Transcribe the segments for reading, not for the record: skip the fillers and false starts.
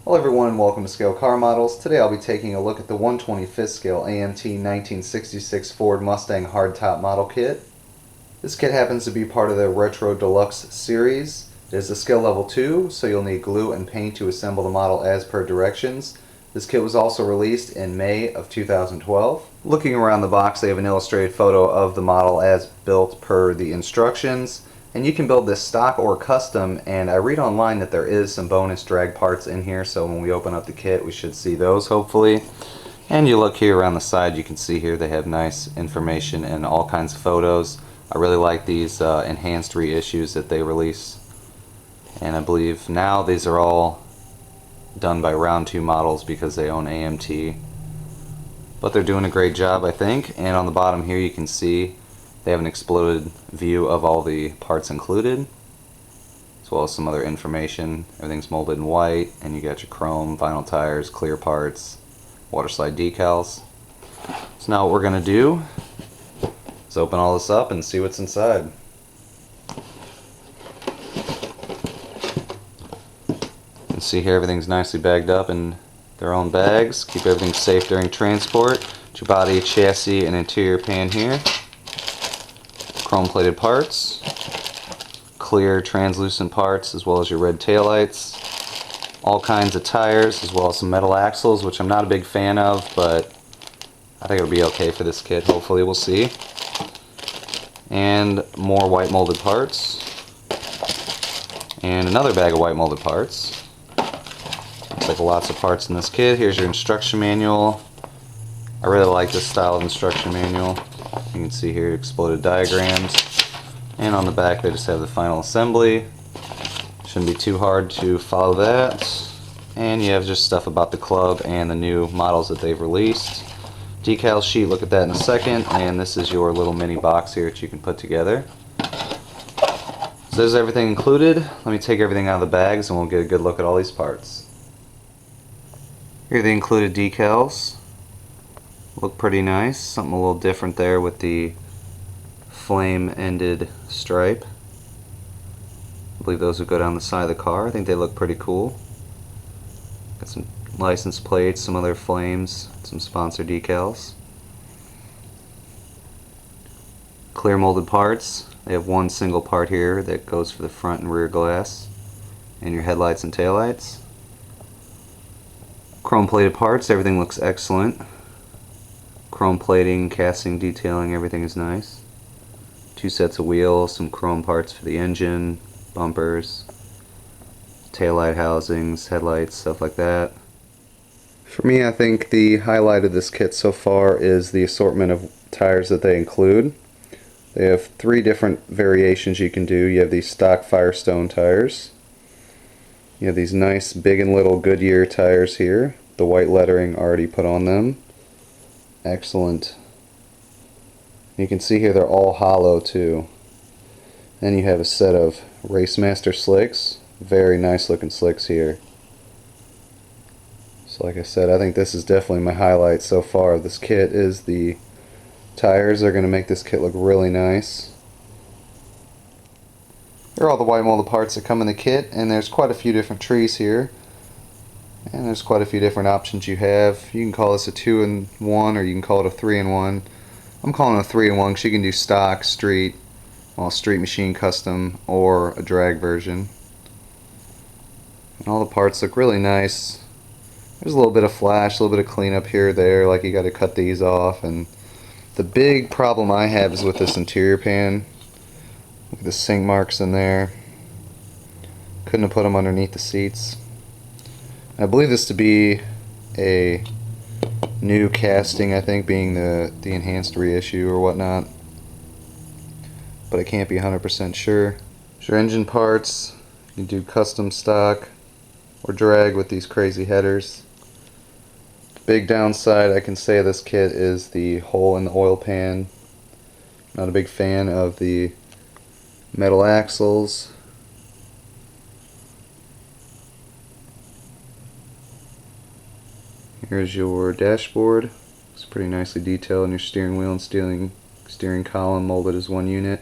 Hello everyone and welcome to Scale Car Models. Today I'll be taking a look at the 1/25th scale AMT 1966 Ford Mustang Hardtop model kit. This kit happens to be part of the Retro Deluxe series. It is a scale level 2, so you'll need glue and paint to assemble the model as per directions. This kit was also released in May of 2012. Looking around the box, they have an illustrated photo of the model as built per the instructions. And you can build this stock or custom, and I read online that there is some bonus drag parts in here, so when we open up the kit we should see those hopefully. And you look here around the side, you can see here they have nice information and all kinds of photos. I really like these enhanced reissues that they release, and I believe now these are all done by Round 2 models because they own AMT. But they're doing a great job, I think. And on the bottom here you can see they have an exploded view of all the parts included, as well as some other information. Everything's molded in white, and you got your chrome, vinyl tires, clear parts, water slide decals. So now what we're going to do is open all this up and see what's inside. You can see here everything's nicely bagged up in their own bags. Keep everything safe during transport. Your body, chassis, and interior pan here. Chrome plated parts, clear translucent parts, as well as your red taillights, all kinds of tires, as well as some metal axles, which I'm not a big fan of, but I think it'll be okay for this kit. Hopefully, we'll see. And more white molded parts, and another bag of white molded parts. Looks like lots of parts in this kit. Here's your instruction manual. I really like this style of instruction manual. You can see here exploded diagrams, and on the back they just have the final assembly. Shouldn't be too hard to follow that. And you have just stuff about the club and the new models that they've released. Decal sheet, look at that in a second. And this is your little mini box here that you can put together. So there's everything included. Let me take everything out of the bags and we'll get a good look at all these parts. Here are the included decals. Look pretty nice. Something a little different there with the flame-ended stripe. I believe those would go down the side of the car. I think they look pretty cool. Got some license plates, some other flames, some sponsor decals. Clear molded parts. They have one single part here that goes for the front and rear glass, and your headlights and taillights. Chrome plated parts. Everything looks excellent. Chrome plating, casting, detailing, everything is nice. Two sets of wheels, some chrome parts for the engine, bumpers, taillight housings, headlights, stuff like that. For me, I think the highlight of this kit so far is the assortment of tires that they include. They have 3 different variations you can do. You have these stock Firestone tires. You have these nice big and little Goodyear tires here, the white lettering already put on them. Excellent. You can see here they're all hollow too. Then you have a set of Racemaster slicks. Very nice looking slicks here. So like I said, I think this is definitely my highlight so far of this kit is the tires. They're going to make this kit look really nice. Here are all the white molded parts that come in the kit, and there's quite a few different trees here. And there's quite a few different options you have. You can call this a 2-in-1 or you can call it a 3-in-1. I'm calling it a 3-in-1 because you can do stock, street, street machine custom, or a drag version. And all the parts look really nice. There's a little bit of flash, a little bit of cleanup here or there, like you got to cut these off. And the big problem I have is with this interior pan. Look at the sink marks in there. Couldn't have put them underneath the seats. I believe this to be a new casting, I think, being the enhanced reissue or whatnot. But I can't be 100% sure. There's your engine parts. You can do custom stock or drag with these crazy headers. Big downside I can say of this kit is the hole in the oil pan. Not a big fan of the metal axles. Here's your dashboard. It's pretty nicely detailed, and your steering wheel and steering column molded as one unit.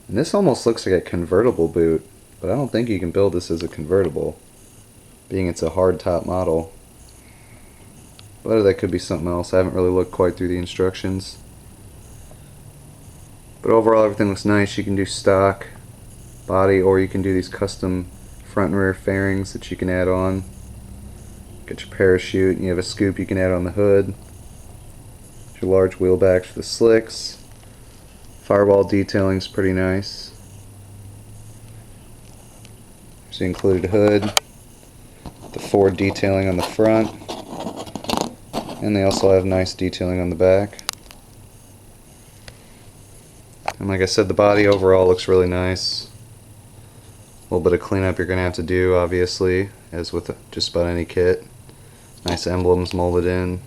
And this almost looks like a convertible boot, but I don't think you can build this as a convertible being it's a hardtop model. But that could be something else. I haven't really looked quite through the instructions. But overall everything looks nice. You can do stock body, or you can do these custom front and rear fairings that you can add on. Get your parachute, and you have a scoop you can add on the hood. Your large wheel backs for the slicks. Firewall detailing is pretty nice. There's the included hood, the Ford detailing on the front, and they also have nice detailing on the back. And like I said, the body overall looks really nice. A little bit of cleanup you're going to have to do, obviously, as with just about any kit. Nice emblems molded in.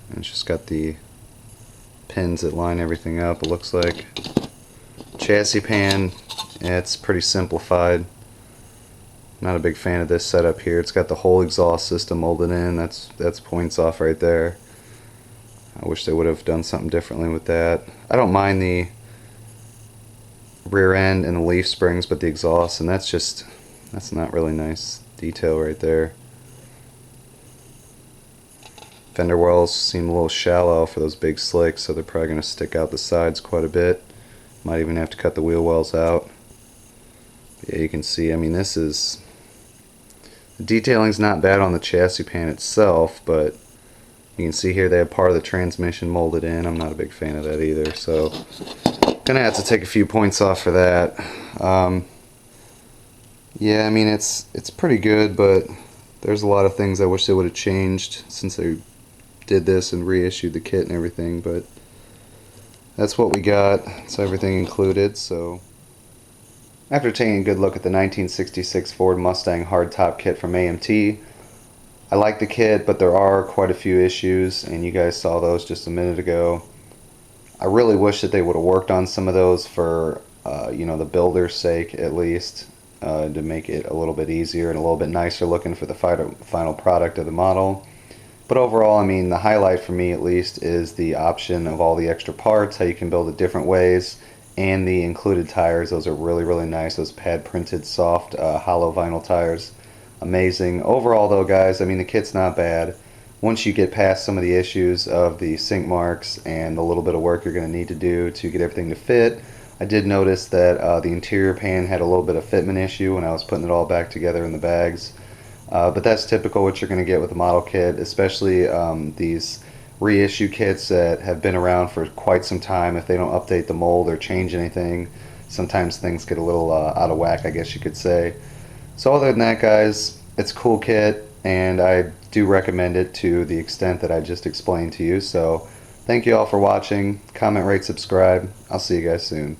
And it's just got the pins that line everything up, it looks like. Chassis pan, yeah, it's pretty simplified. Not a big fan of this setup here. It's got the whole exhaust system molded in. That's points off right there. I wish they would have done something differently with that. I don't mind the rear end and the leaf springs, but the exhaust, and that's not really nice detail right there. Fender wells seem a little shallow for those big slicks, so they're probably going to stick out the sides quite a bit. Might even have to cut the wheel wells out. But yeah, you can see, I mean, the detailing's not bad on the chassis pan itself, but you can see here they have part of the transmission molded in. I'm not a big fan of that either, so gonna have to take a few points off for that. Yeah, I mean, it's pretty good, but there's a lot of things I wish they would have changed since they did this and reissued the kit and everything, but that's what we got. It's everything included. So after taking a good look at the 1966 Ford Mustang Hardtop kit from AMT, I like the kit, but there are quite a few issues, and you guys saw those just a minute ago. I really wish that they would have worked on some of those for the builder's sake, at least, to make it a little bit easier and a little bit nicer looking for the final product of the model. But overall, I mean, the highlight for me at least is the option of all the extra parts, how you can build it different ways, and the included tires. Those are really, really nice. Those pad printed soft hollow vinyl tires. Amazing. Overall though, guys, I mean, the kit's not bad. Once you get past some of the issues of the sink marks and the little bit of work you're going to need to do to get everything to fit, I did notice that the interior pan had a little bit of fitment issue when I was putting it all back together in the bags. But that's typical what you're going to get with a model kit, especially these reissue kits that have been around for quite some time. If they don't update the mold or change anything, sometimes things get a little out of whack, I guess you could say. So other than that, guys, it's a cool kit, and I do recommend it to the extent that I just explained to you. So thank you all for watching. Comment, rate, subscribe. I'll see you guys soon.